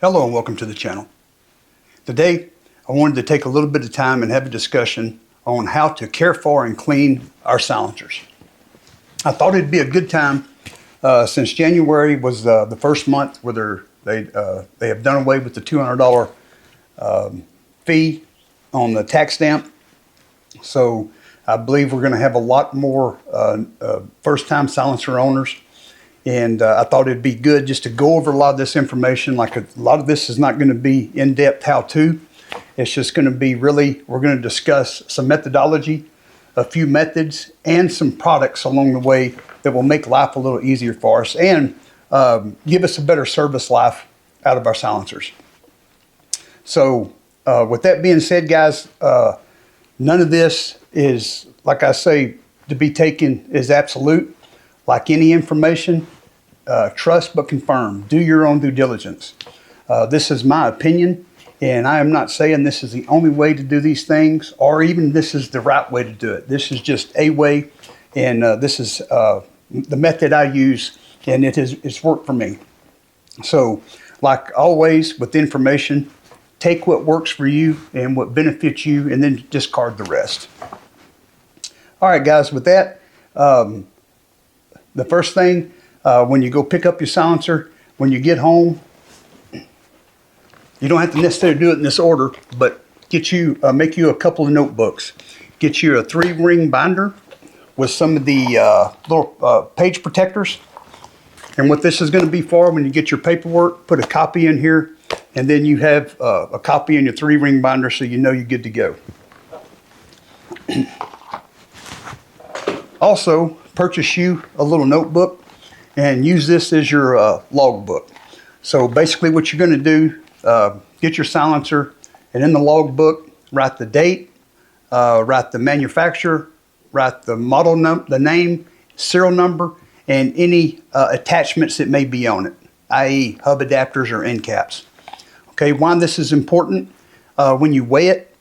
Hello and welcome to the channel. Today I wanted to take a little bit of time and have a discussion on how to care for and clean our silencers. I thought it'd be a good time since January was the first month where they have done away with the $200 fee on the tax stamp. So I believe we're going to have a lot more first-time silencer owners. And I thought it'd be good just to go over a lot of this information. Like a lot of this is not going to be in-depth how-to. It's just going to be really, we're going to discuss some methodology, a few methods, and some products along the way that will make life a little easier for us and give us a better service life out of our silencers. So with that being said, guys, none of this is, like I say, to be taken as absolute. Like any information, trust but confirm. Do your own due diligence. This is my opinion, and I am not saying this is the only way to do these things, or even this is the right way to do it. This is just a way, and this is the method I use, and it's worked for me. So, like always with information, take what works for you and what benefits you, and then discard the rest. All right, guys, with that, the first thing, when you go pick up your silencer, when you get home, you don't have to necessarily do it in this order, but make you a couple of notebooks. Get you a 3-ring binder with some of the little page protectors. And what this is going to be for, when you get your paperwork, put a copy in here, and then you have a copy in your 3-ring binder so you know you're good to go. Also, purchase you a little notebook and use this as your log book. So basically what you're going to do, get your silencer, and in the log book, write the date, write the manufacturer, write the model the name, serial number, and any attachments that may be on it, i.e. hub adapters or end caps. Okay, why this is important, when you weigh it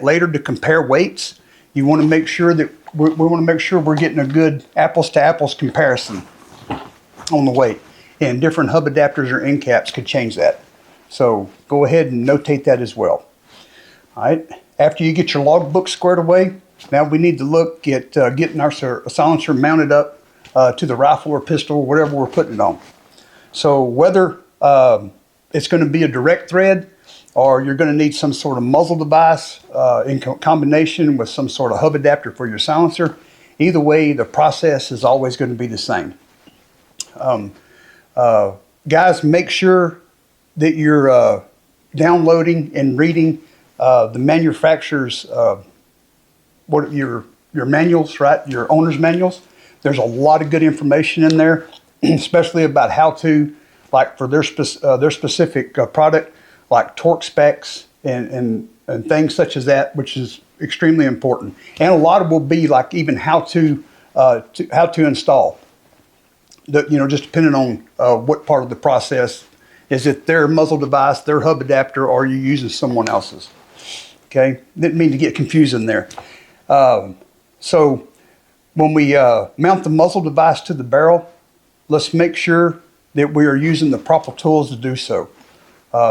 later to compare weights, you want to make sure that we want to make sure we're getting a good apples to apples comparison on the weight. And different hub adapters or end caps could change that. So go ahead and notate that as well. All right. After you get your logbook squared away, now we need to look at getting our silencer mounted up to the rifle or pistol, or whatever we're putting it on. So whether it's going to be a direct thread, or you're going to need some sort of muzzle device in combination with some sort of hub adapter for your silencer. Either way, the process is always going to be the same. Guys, make sure that you're downloading and reading the manufacturer's your manuals, right? Your owner's manuals. There's a lot of good information in there, especially about how to, like for their specific product, like torque specs and things such as that, which is extremely important. And a lot of will be like even how to install. Just depending on what part of the process. Is it their muzzle device, their hub adapter, or are you using someone else's? Okay, didn't mean to get confusing there. So when we mount the muzzle device to the barrel, let's make sure that we are using the proper tools to do so.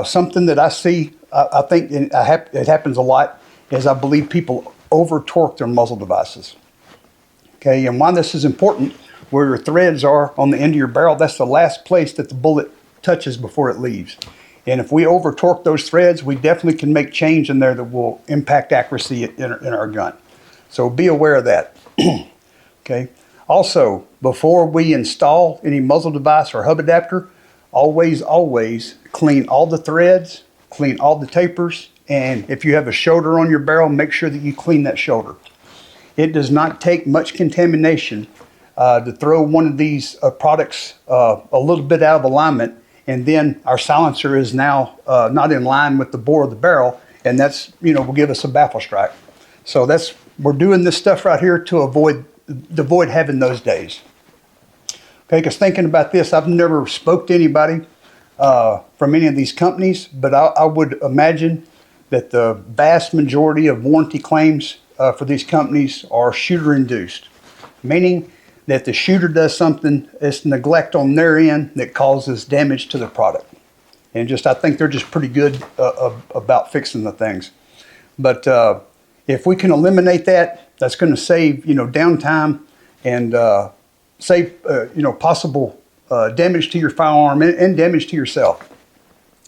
Something that I see, I think it happens a lot, is I believe people over torque their muzzle devices. Okay, and why this is important, where your threads are on the end of your barrel, that's the last place that the bullet touches before it leaves. And if we over torque those threads, we definitely can make change in there that will impact accuracy in our gun. So be aware of that. Okay. Also, before we install any muzzle device or hub adapter, always clean all the threads, clean all the tapers, and if you have a shoulder on your barrel, make sure that you clean that shoulder. It does not take much contamination to throw one of these products a little bit out of alignment, and then our silencer is now not in line with the bore of the barrel, and that's, will give us a baffle strike. So we're doing this stuff right here to avoid having those days. Okay, because thinking about this, I've never spoke to anybody from any of these companies, but I would imagine that the vast majority of warranty claims for these companies are shooter induced, meaning that the shooter does something, it's neglect on their end that causes damage to the product. and I think they're just pretty good about fixing the things. But if we can eliminate that, that's going to save downtime and save possible damage to your firearm and damage to yourself.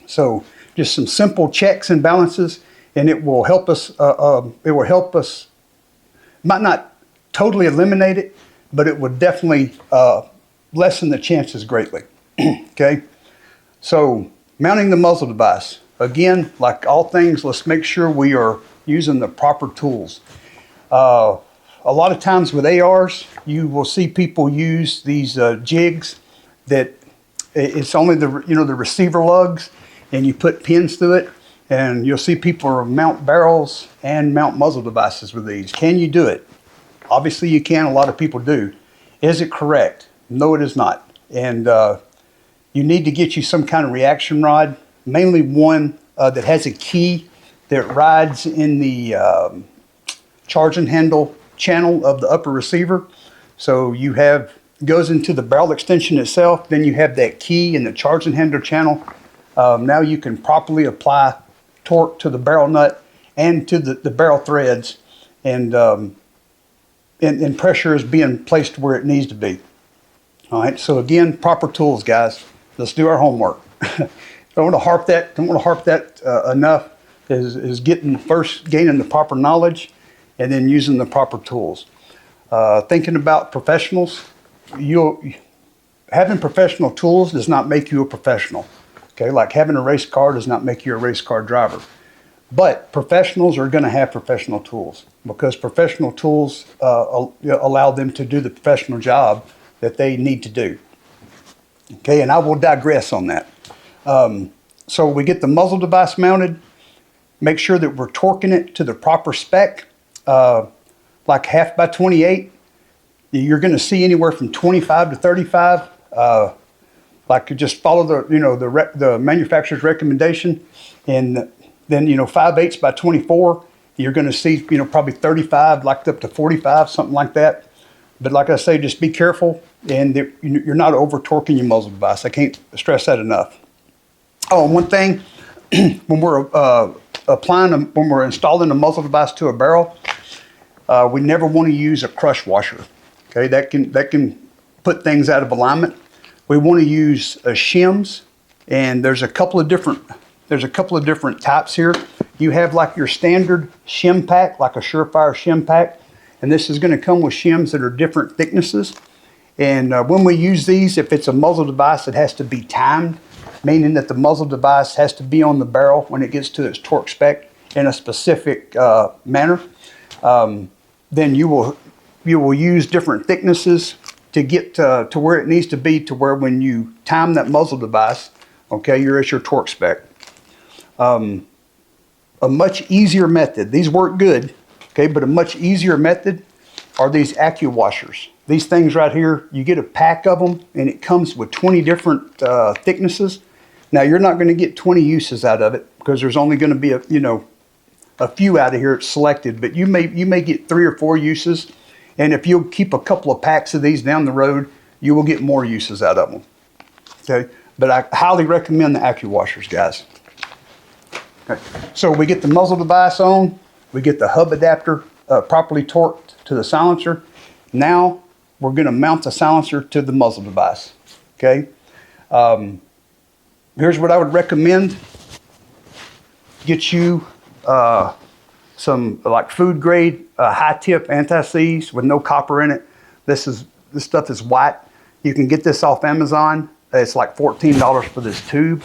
So just some simple checks and balances, and it will help us. It will help us. Might not totally eliminate it, but it would definitely lessen the chances greatly. Okay. So mounting the muzzle device. Again, like all things, let's make sure we are using the proper tools. A lot of times with ARs, you will see people use these jigs that it's only the receiver lugs, and you put pins through it, and you'll see people mount barrels and mount muzzle devices with these. Can you do it? Obviously you can. A lot of people do. Is it correct? No, it is not. And you need to get you some kind of reaction rod, mainly one that has a key that rides in the charging handle channel of the upper receiver. So you goes into the barrel extension itself, then you have that key in the charging handle channel. Now you can properly apply torque to the barrel nut and to the barrel threads, and pressure is being placed where it needs to be. All right, so again, proper tools, guys. Let's do our homework. Don't want to harp that enough. Is gaining the proper knowledge, and then using the proper tools. Thinking about professionals, having professional tools does not make you a professional. Okay, like having a race car does not make you a race car driver. But professionals are going to have professional tools, because professional tools allow them to do the professional job that they need to do. Okay, and I will digress on that. So we get the muzzle device mounted. Make sure that we're torquing it to the proper spec, like 1/2 by 28. You're going to see anywhere from 25 to 35. Like you just follow the manufacturer's recommendation, and then 5/8 by 24. You're going to see probably 35, like up to 45, something like that. But like I say, just be careful, and you're not over torquing your muzzle device. I can't stress that enough. Oh, and one thing, when we're when we're installing a muzzle device to a barrel, we never want to use a crush washer. Okay, that can put things out of alignment. We want to use shims, and there's a couple of different types here. You have like your standard shim pack, like a Surefire shim pack, and this is going to come with shims that are different thicknesses. And when we use these, if it's a muzzle device, it has to be timed, meaning that the muzzle device has to be on the barrel when it gets to its torque spec in a specific manner. Then you will use different thicknesses to get to where it needs to be, to where when you time that muzzle device, okay, you're at your torque spec. A much easier method, these work good, okay, but a much easier method are these AccuWashers. These things right here, you get a pack of them, and it comes with 20 different thicknesses. Now you're not going to get 20 uses out of it, because there's only going to be a few out of here selected, but you may get 3 or 4 uses. And if you'll keep a couple of packs of these down the road, you will get more uses out of them. Okay, but I highly recommend the AccuWashers, guys. Okay, so we get the muzzle device on, we get the hub adapter properly torqued to the silencer. Now we're going to mount the silencer to the muzzle device. Okay, here's what I would recommend. Get you some like food grade high tip anti-seize with no copper in it. This stuff is white. You can get this off Amazon. It's like $14 for this tube.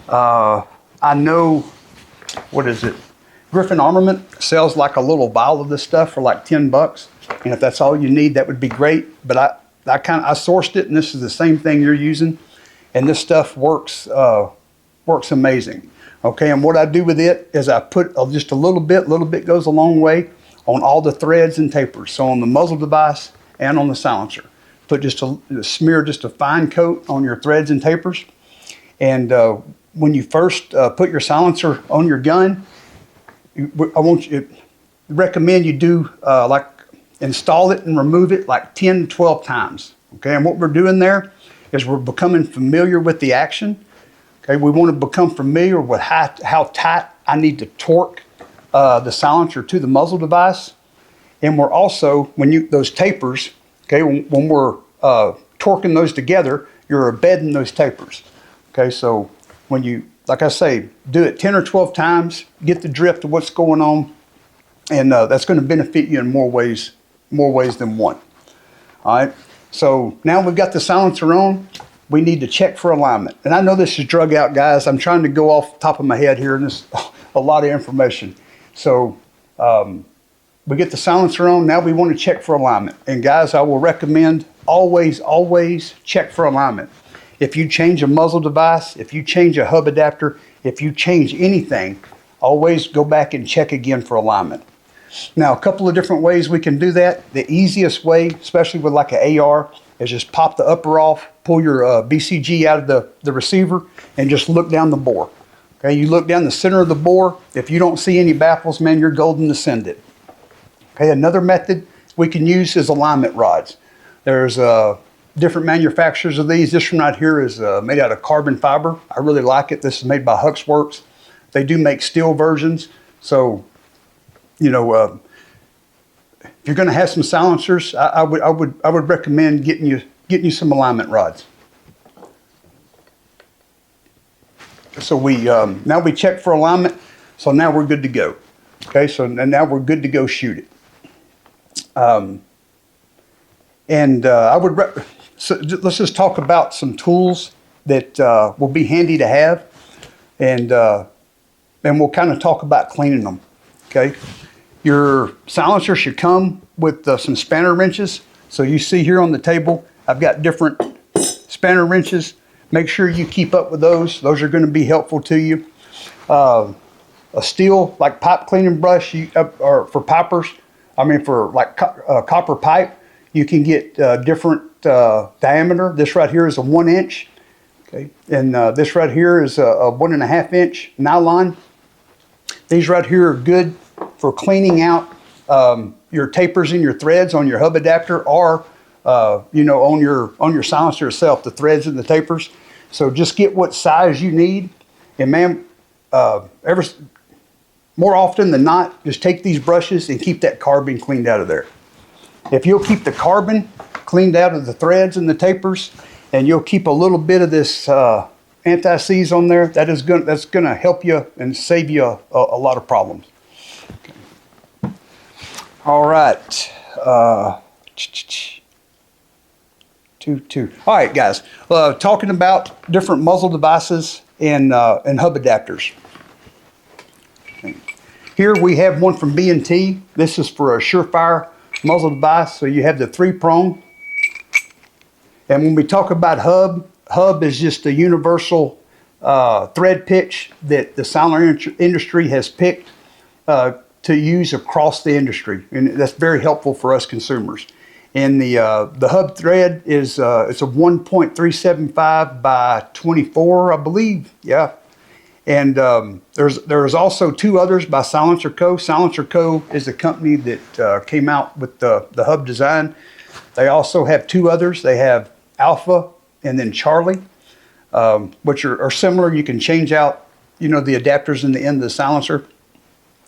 I know, what is it? Griffin Armament sells like a little vial of this stuff for like $10. And if that's all you need, that would be great. But I sourced it, and this is the same thing you're using. And this stuff works amazing. Okay, and what I do with it is I put just a little bit goes a long way on all the threads and tapers. So on the muzzle device and on the silencer. Smear just a fine coat on your threads and tapers. And when you first put your silencer on your gun, I recommend you do like install it and remove it like 10 to 12 times. Okay, and what we're doing there is we're becoming familiar with the action. Okay, we want to become familiar with how tight I need to torque the silencer to the muzzle device. And we're also, those tapers, okay, when we're torquing those together, you're bedding those tapers. Okay, so when you, like I say, do it 10 or 12 times, get the drift of what's going on, and that's going to benefit you in more ways than one. All right, so now we've got the silencer on. We need to check for alignment. And I know this is drug out, guys. I'm trying to go off the top of my head here, and this is a lot of information. So we get the silencer on. Now we want to check for alignment. And guys, I will recommend always check for alignment. If you change a muzzle device, if you change a hub adapter, if you change anything, always go back and check again for alignment. Now, a couple of different ways we can do that. The easiest way, especially with like an AR, is just pop the upper off, pull your BCG out of the receiver, and just look down the bore. Okay, you look down the center of the bore. If you don't see any baffles, man, you're golden to send it. Okay, another method we can use is alignment rods. There's different manufacturers of these. This one right here is made out of carbon fiber. I really like it. This is made by Huxworks. They do make steel versions. So, you know, if you're going to have some silencers, I would recommend getting you some alignment rods. So now we check for alignment. So now we're good to go. Okay, so now we're good to go shoot it. So let's just talk about some tools that will be handy to have, and we'll kind of talk about cleaning them. Okay, your silencer should come with some spanner wrenches. So you see here on the table, I've got different spanner wrenches. Make sure you keep up with those. Those are going to be helpful to you. A steel like pipe cleaning brush, or for pipers. I mean, for like copper pipe, you can get different diameter. This right here is a 1 inch. Okay, and this right here is a 1.5 inch nylon. These right here are good for cleaning out your tapers and your threads on your hub adapter, or you know, on your silencer itself, the threads and the tapers. So just get what size you need, and man, more often than not, just take these brushes and keep that carbon cleaned out of there. If you'll keep the carbon cleaned out of the threads and the tapers, and you'll keep a little bit of this anti-seize on there, that's gonna help you and save you a lot of problems. Okay. All right. All right, guys. Talking about different muzzle devices and hub adapters. Okay. Here we have one from B&T. This is for a Surefire muzzle device. So you have the 3-prong. And when we talk about hub is just a universal thread pitch that the silencer industry has picked to use across the industry, and that's very helpful for us consumers. And the hub thread is it's a 1.375 by 24, I believe. Yeah. And there's also 2 others by Silencer Co. Silencer Co. is the company that came out with the hub design. They also have 2 others. They have Alpha and then Charlie, which are similar. You can change out, you know, the adapters in the end of the silencer.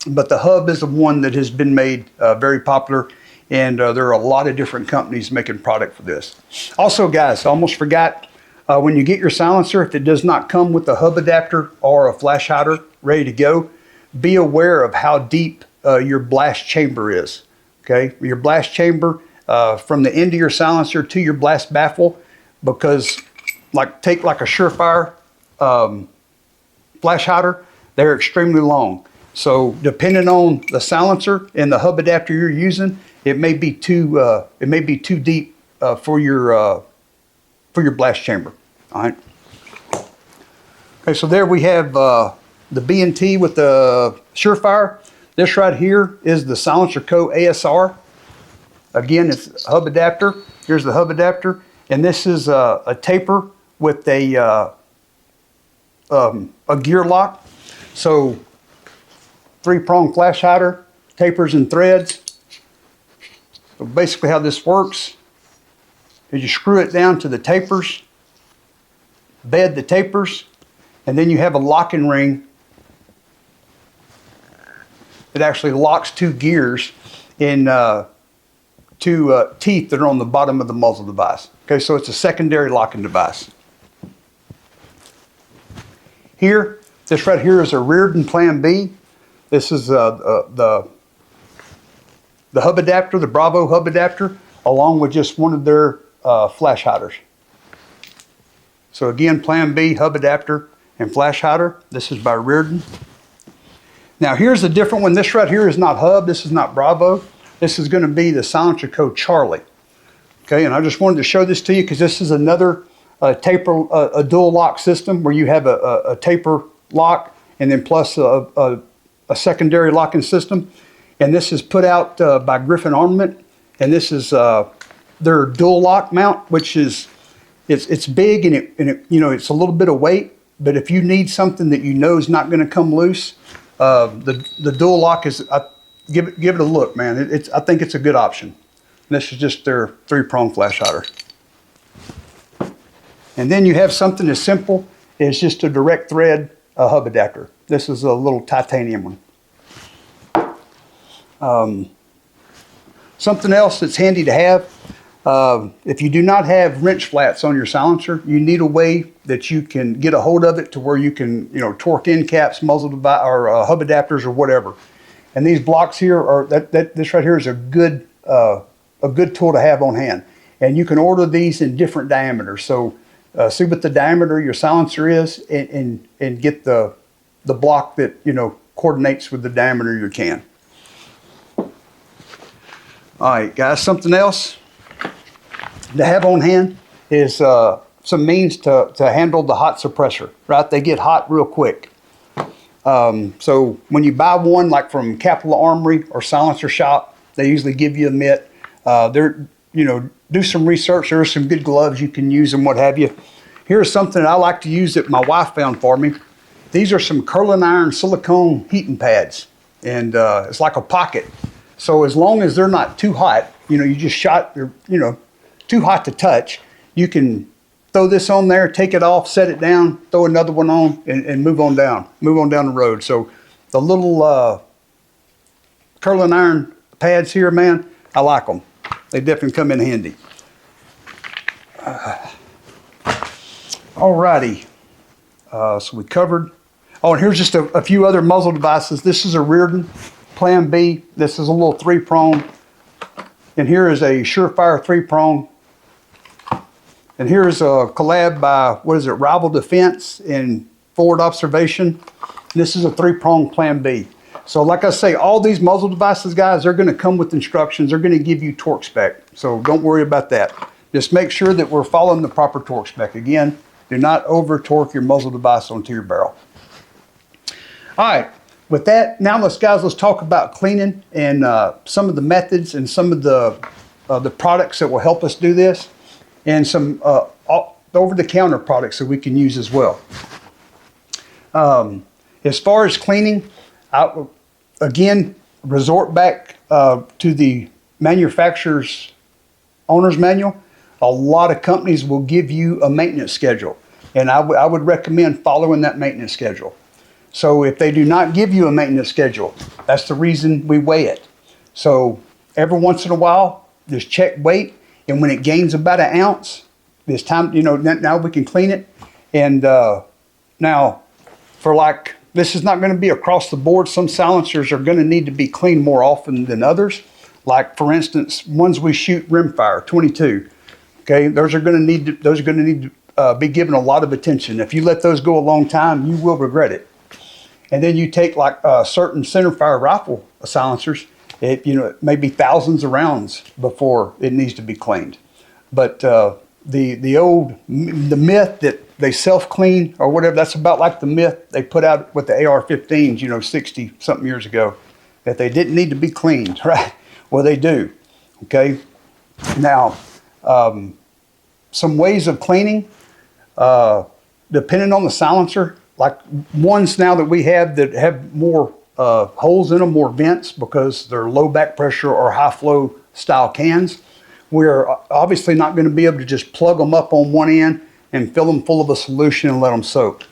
But the hub is the one that has been made very popular, and there are a lot of different companies making product for this. Also, guys, I almost forgot, when you get your silencer, if it does not come with a hub adapter or a flash hider ready to go, be aware of how deep your blast chamber is. Okay, your blast chamber from the end of your silencer to your blast baffle, because take a Surefire flash hider, they're extremely long. So depending on the silencer and the hub adapter you're using, it may be too deep for your blast chamber. All right. Okay, so there we have the B&T with the Surefire. This right here is the Silencer Co. ASR. Again, it's a hub adapter. Here's the hub adapter, and this is a taper with a gear lock. So 3-prong flash hider, tapers and threads. So basically how this works is you screw it down to the tapers, bed the tapers, And then you have a locking ring that actually locks two gears in two teeth that are on the bottom of the muzzle device. Okay, so it's a secondary locking device. Here, this right here is a Reardon Plan B. This is the hub adapter, the Bravo hub adapter, along with just one of their flash hiders. So again, Plan B, hub adapter, and flash hider. This is by Reardon. Now here's a different one. This right here is not hub. This is not Bravo. This is going to be the silencer code Charlie. Okay, and I just wanted to show this to you because this is another taper, a dual lock system where you have a taper lock and then plus a secondary locking system. And this is put out by Griffin Armament, and this is their dual lock mount, which is it's big and it you know, it's a little bit of weight. But if you need something that you know is not going to come loose, the dual lock is give it a look, man. I think it's a good option. And this is just their 3-prong flash hider. And then you have something as simple as just a direct thread hub adapter. This is a little titanium one. Something else that's handy to have. If you do not have wrench flats on your silencer, you need a way that you can get a hold of it to where you can, you know, torque end caps, muzzle device, or hub adapters, or whatever. And these blocks here are this right here is a good tool to have on hand. And you can order these in different diameters. So see what the diameter of your silencer is, and get the block that, you know, coordinates with the diameter of your can. All right, guys. Something else to have on hand is some means to handle the hot suppressor, right? They get hot real quick. So when you buy one, like from Capital Armory or Silencer Shop, they usually give you a mitt. You know, do some research. There are some good gloves you can use and what have you. Here's something that I like to use that my wife found for me. These are some curling iron silicone heating pads, and it's like a pocket. So as long as they're not too hot, you know, you just shot, you know, too hot to touch, you can throw this on there, take it off, set it down, throw another one on, and move on down the road. So the little curling iron pads here, man, I like them. They definitely come in handy. Alrighty, so we covered. Oh, and here's just a few other muzzle devices. This is a Reardon Plan B. This is a little 3-prong. And here is a Surefire 3-prong. And here is a collab by, what is it, Rival Defense and Forward Observation. This is a 3-prong Plan B. So like I say, all these muzzle devices, guys, they're going to come with instructions. They're going to give you torque spec. So don't worry about that. Just make sure that we're following the proper torque spec. Again, do not over torque your muzzle device onto your barrel. All right. With that, now let's talk about cleaning and some of the methods and some of the products that will help us do this, and some over-the-counter products that we can use as well. As far as cleaning, again, resort back to the manufacturer's owner's manual. A lot of companies will give you a maintenance schedule, and I would recommend following that maintenance schedule. So if they do not give you a maintenance schedule, that's the reason we weigh it. So every once in a while, just check weight, and when it gains about an ounce, it's time, you know, now we can clean it. And now, for like, this is not going to be across the board. Some silencers are going to need to be cleaned more often than others. Like, for instance, ones we shoot rimfire, 22. Okay, those are going to need to be given a lot of attention. If you let those go a long time, you will regret it. And then you take like certain centerfire rifle silencers, it may be thousands of rounds before it needs to be cleaned. But the myth that they self-clean or whatever, that's about like the myth they put out with the AR-15s, 60 something years ago, that they didn't need to be cleaned, right? Well, they do. Okay. Now, some ways of cleaning, depending on the silencer. Like ones now that we have that have more holes in them, more vents, because they're low back pressure or high flow style cans. We're obviously not going to be able to just plug them up on one end and fill them full of a solution and let them soak.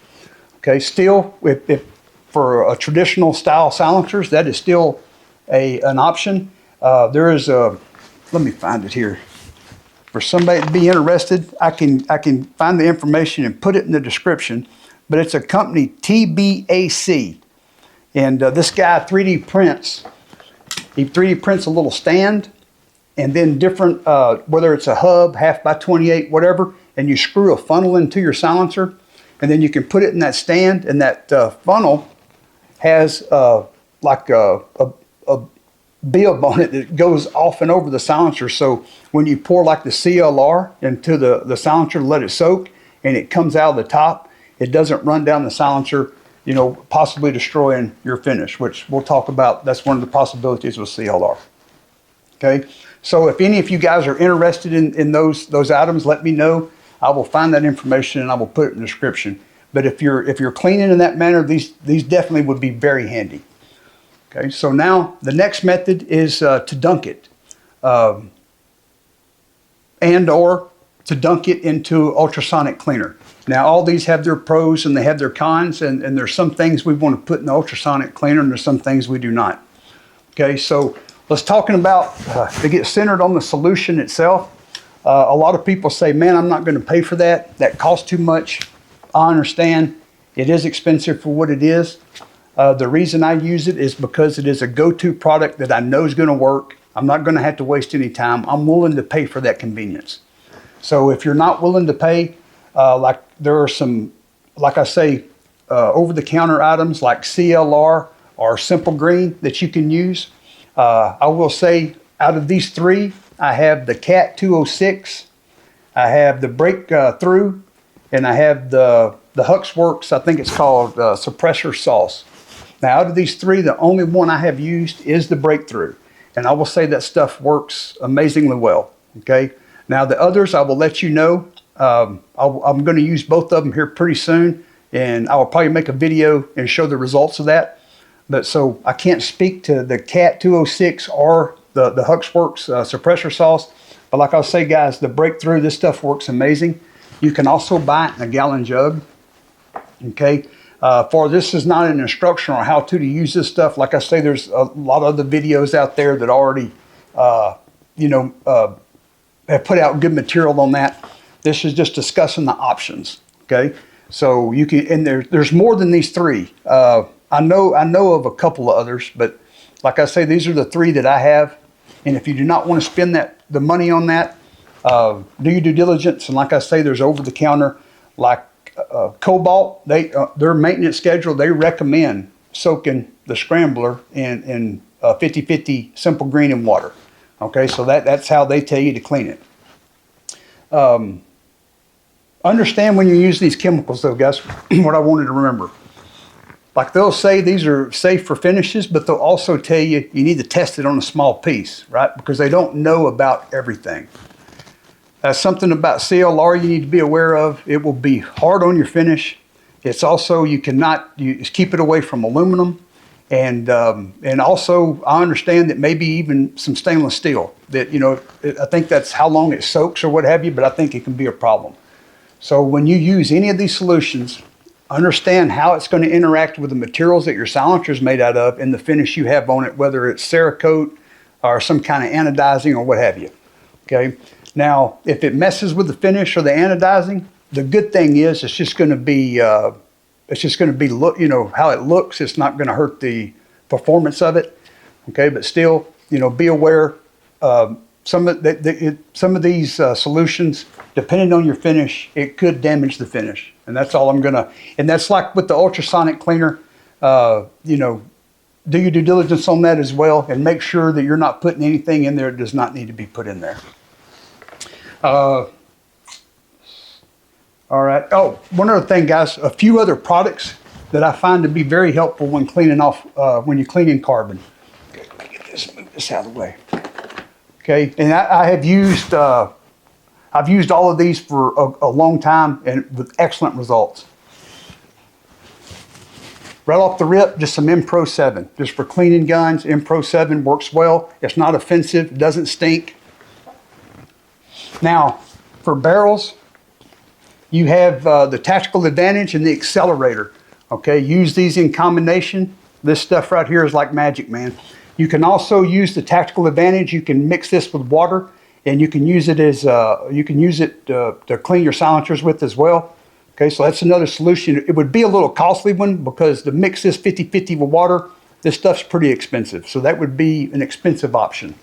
Okay, still, if for a traditional style silencers, that is still an option. There is a, let me find it here. For somebody to be interested, I can find the information and put it in the description. But it's a company, TBAC, and this guy 3D prints. He 3D prints a little stand, and then different, whether it's a hub, 1/2x28, whatever, and you screw a funnel into your silencer, and then you can put it in that stand, and that funnel has like a bib on it that goes off and over the silencer. So when you pour like the CLR into the silencer to let it soak, and it comes out of the top, it doesn't run down the silencer, you know, possibly destroying your finish, which we'll talk about. That's one of the possibilities with CLR. Okay, so if any of you guys are interested in those items, let me know. I will find that information and I will put it in the description. But if you're cleaning in that manner, these definitely would be very handy. Okay, so now the next method is to dunk it, and or to dunk it into ultrasonic cleaner. Now all these have their pros and they have their cons, and there's some things we want to put in the ultrasonic cleaner and there's some things we do not. Okay, so let's talking about to get centered on the solution itself. A lot of people say, man, I'm not going to pay for that. That costs too much. I understand. It is expensive for what it is. The reason I use it is because it is a go-to product that I know is going to work. I'm not going to have to waste any time. I'm willing to pay for that convenience. So if you're not willing to pay, like there are some, like I say, over-the-counter items like CLR or Simple Green that you can use. I will say out of these three, I have the Cat 206, I have the Breakthrough, and I have the Huxworks, I think it's called Suppressor Sauce. Now out of these three, the only one I have used is the Breakthrough. And I will say that stuff works amazingly well, okay? Now the others, I will let you know. I'm going to use both of them here pretty soon, and I will probably make a video and show the results of that. But so I can't speak to the Cat 206 or the Huxworks Suppressor Sauce. But like I'll say, guys, the Breakthrough, this stuff works amazing. You can also buy it in a gallon jug, okay? For this is not an instruction on how to use this stuff. Like I say, there's a lot of other videos out there that already, have put out good material on that. This is just discussing the options, okay? So you can, and there's more than these three. I know of a couple of others, but like I say, these are the three that I have. And if you do not want to spend the money on that, do your due diligence. And like I say, there's over-the-counter, like Cobalt, their maintenance schedule, they recommend soaking the scrambler in 50/50 Simple Green and water. Okay, so that's how they tell you to clean it. Understand when you use these chemicals though, guys, what I wanted to remember. Like they'll say these are safe for finishes, but they'll also tell you you need to test it on a small piece, right? Because they don't know about everything. That's something about CLR you need to be aware of. It will be hard on your finish. It's also, you keep it away from aluminum. And also I understand that maybe even some stainless steel that, I think that's how long it soaks or what have you, but I think it can be a problem. So when you use any of these solutions, understand how it's going to interact with the materials that your silencer is made out of and the finish you have on it, whether it's Cerakote or some kind of anodizing or what have you. Okay. Now, if it messes with the finish or the anodizing, the good thing is it's just going to be how it looks. It's not going to hurt the performance of it. Okay, but still, be aware. Some of these solutions, depending on your finish, it could damage the finish, and that's all I'm gonna. And that's like with the ultrasonic cleaner. Do your due diligence on that as well, and make sure that you're not putting anything in there that does not need to be put in there. All right. Oh, one other thing, guys. A few other products that I find to be very helpful when cleaning off, when you're cleaning carbon. Okay, let me move this out of the way. Okay, and I have used, I've used all of these for a long time and with excellent results. Right off the rip, just some M-Pro 7. Just for cleaning guns, M-Pro 7 works well. It's not offensive, doesn't stink. Now, for barrels, you have the Tactical Advantage and the Accelerator. Okay, use these in combination. This stuff right here is like magic, man. You can also use the tactical advantage. You can mix this with water, and you can use it as to clean your silencers with as well. Okay, so that's another solution. It would be a little costly one because to mix this 50-50 with water, this stuff's pretty expensive. So that would be an expensive option.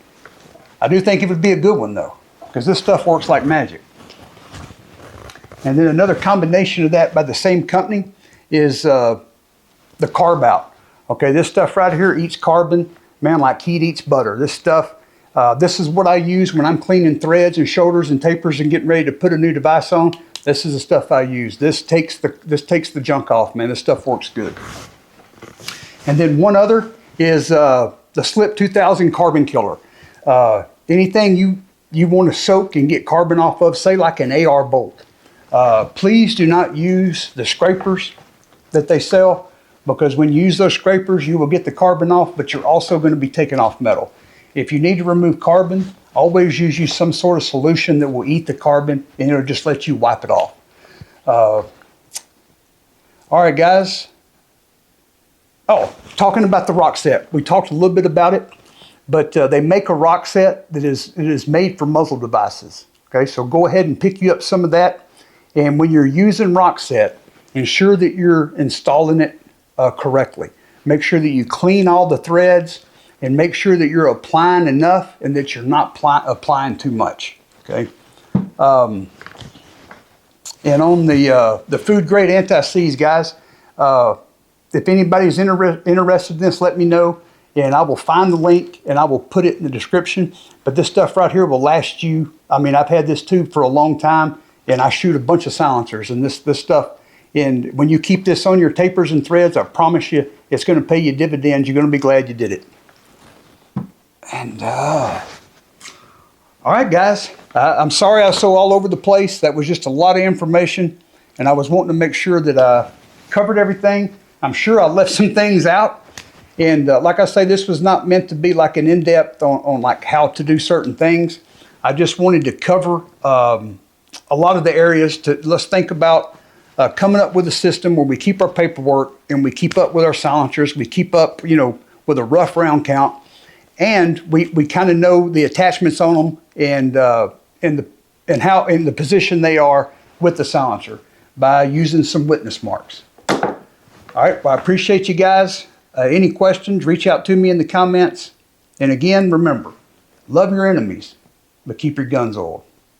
I do think it would be a good one though, because this stuff works like magic. And then another combination of that by the same company is the carb out. Okay, this stuff right here eats carbon, man, like heat eats butter. This stuff, this is what I use when I'm cleaning threads and shoulders and tapers and getting ready to put a new device on. This is the stuff I use. This takes the junk off, man. This stuff works good. And then one other is the Slip 2000 Carbon Killer. Anything you want to soak and get carbon off of, say like an AR bolt. Please do not use the scrapers that they sell, because when you use those scrapers, you will get the carbon off, but you're also going to be taking off metal. If you need to remove carbon, always use some sort of solution that will eat the carbon, and it'll just let you wipe it off. All right, guys. Oh, talking about the rock set. We talked a little bit about it, but they make a rock set that is made for muzzle devices. Okay, so go ahead and pick you up some of that. And when you're using rock set, ensure that you're installing it correctly. Make sure that you clean all the threads, and make sure that you're applying enough and that you're not applying too much. Okay. And on the food grade anti-seize, guys, if anybody's interested in this, let me know, and I will find the link and I will put it in the description. But this stuff right here will last you. I mean, I've had this tube for a long time, and I shoot a bunch of silencers, and this stuff. And when you keep this on your tapers and threads, I promise you, it's going to pay you dividends. You're going to be glad you did it. And all right, guys, I'm sorry I was so all over the place. That was just a lot of information, and I was wanting to make sure that I covered everything. I'm sure I left some things out, and like I say, this was not meant to be like an in-depth on like how to do certain things. I just wanted to cover a lot of the areas. Let's think about coming up with a system where we keep our paperwork and we keep up with our silencers. We keep up, with a rough round count. And we kind of know the attachments on them and how in the position they are with the silencer by using some witness marks. All right, well, I appreciate you guys. Any questions, reach out to me in the comments. And again, remember, love your enemies, but keep your guns oiled.